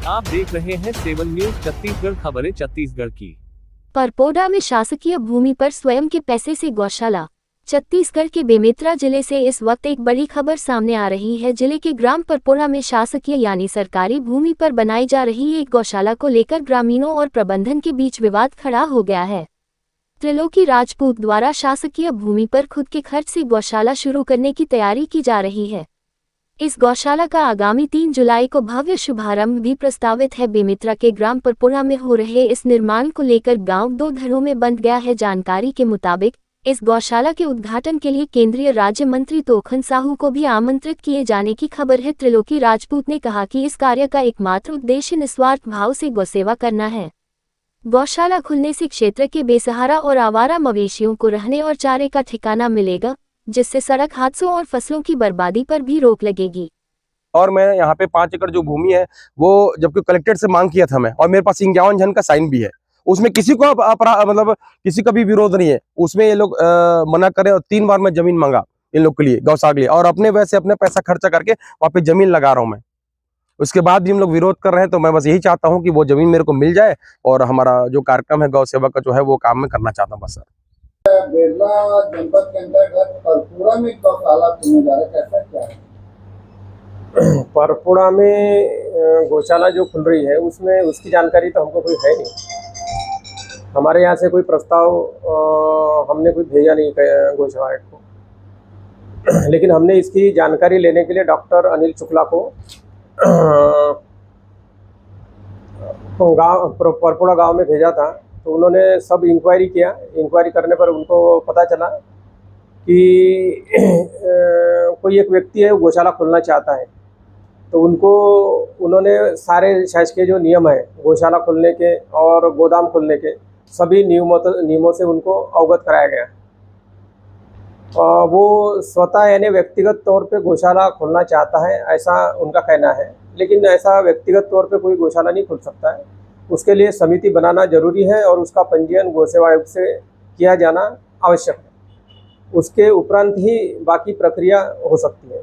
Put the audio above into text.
आप देख रहे हैं 7 न्यूज छत्तीसगढ़, खबरें छत्तीसगढ़ की। परपोड़ा में शासकीय भूमि पर स्वयं के पैसे से गौशाला। छत्तीसगढ़ के बेमेतरा जिले से इस वक्त एक बड़ी खबर सामने आ रही है। जिले के ग्राम परपोड़ा में शासकीय यानी सरकारी भूमि पर बनाई जा रही एक गौशाला को लेकर ग्रामीणों और प्रबंधन के बीच विवाद खड़ा हो गया है। त्रिलोकी राजपूत द्वारा शासकीय भूमि पर खुद के खर्च से गौशाला शुरू करने की तैयारी की जा रही है। इस गौशाला का आगामी 3 जुलाई को भव्य शुभारंभ भी प्रस्तावित है। बेमेतरा के ग्राम परपोड़ा में हो रहे इस निर्माण को लेकर गांव 2 धड़ों में बंट गया है। जानकारी के मुताबिक इस गौशाला के उद्घाटन के लिए केंद्रीय राज्य मंत्री तोखन साहू को भी आमंत्रित किए जाने की खबर है। त्रिलोकी राजपूत ने कहा कि इस कार्य का एकमात्र उद्देश्य निस्वार्थ भाव से गौसेवा करना है। गौशाला खुलने से क्षेत्र के बेसहारा और आवारा मवेशियों को रहने और चारे का ठिकाना मिलेगा, जिससे सड़क हादसों और फसलों की बर्बादी पर भी रोक लगेगी। और मैं यहाँ पे 5 एकड़ जो भूमि है वो जबकि कलेक्टेड से मांग किया था मैं, और मेरे पास 51 जन का साइन भी है। उसमें किसी को मतलब किसी का भी विरोध नहीं है। उसमें ये लोग मना करे, और 3 बार मैं जमीन मांगा इन लोग के लिए, गौशाला के लिए, और अपने वैसे अपने पैसा खर्चा करके वहाँ पे जमीन लगा रहा हूँ मैं। उसके बाद भी हम लोग विरोध कर रहे हैं, तो मैं बस यही चाहता हूँ कि वो जमीन मेरे को मिल जाए, और हमारा जो कार्यक्रम है गौ सेवा का जो है वो काम में करना चाहता हूँ बस सर। बेरला जनपद के अंतर्गत परपुड़ा में गौशाला खुलने जा रहा है, कैसा क्या है? परपुड़ा में गौशाला जो खुल रही है उसमें उसकी जानकारी तो हमको कोई है नहीं। हमारे यहाँ से कोई प्रस्ताव हमने कोई भेजा नहीं गौशाला को, लेकिन हमने इसकी जानकारी लेने के लिए डॉक्टर अनिल शुक्ला को परपुड़ा गांव में भेजा था। तो उन्होंने सब इंक्वायरी किया। इंक्वायरी करने पर उनको पता चला कि कोई एक व्यक्ति है वो गौशाला खोलना चाहता है। तो उन्होंने सारे शासकीय जो नियम है गौशाला खोलने के और गोदाम खोलने के, सभी नियमों से उनको अवगत कराया गया। वो स्वतः यानी व्यक्तिगत तौर पे गौशाला खोलना चाहता है, ऐसा उनका कहना है। लेकिन ऐसा व्यक्तिगत तौर पे कोई गौशाला नहीं खोल सकता है। उसके लिए समिति बनाना जरूरी है और उसका पंजीयन गौ सेवा आयोग से किया जाना आवश्यक है। उसके उपरांत ही बाकी प्रक्रिया हो सकती है।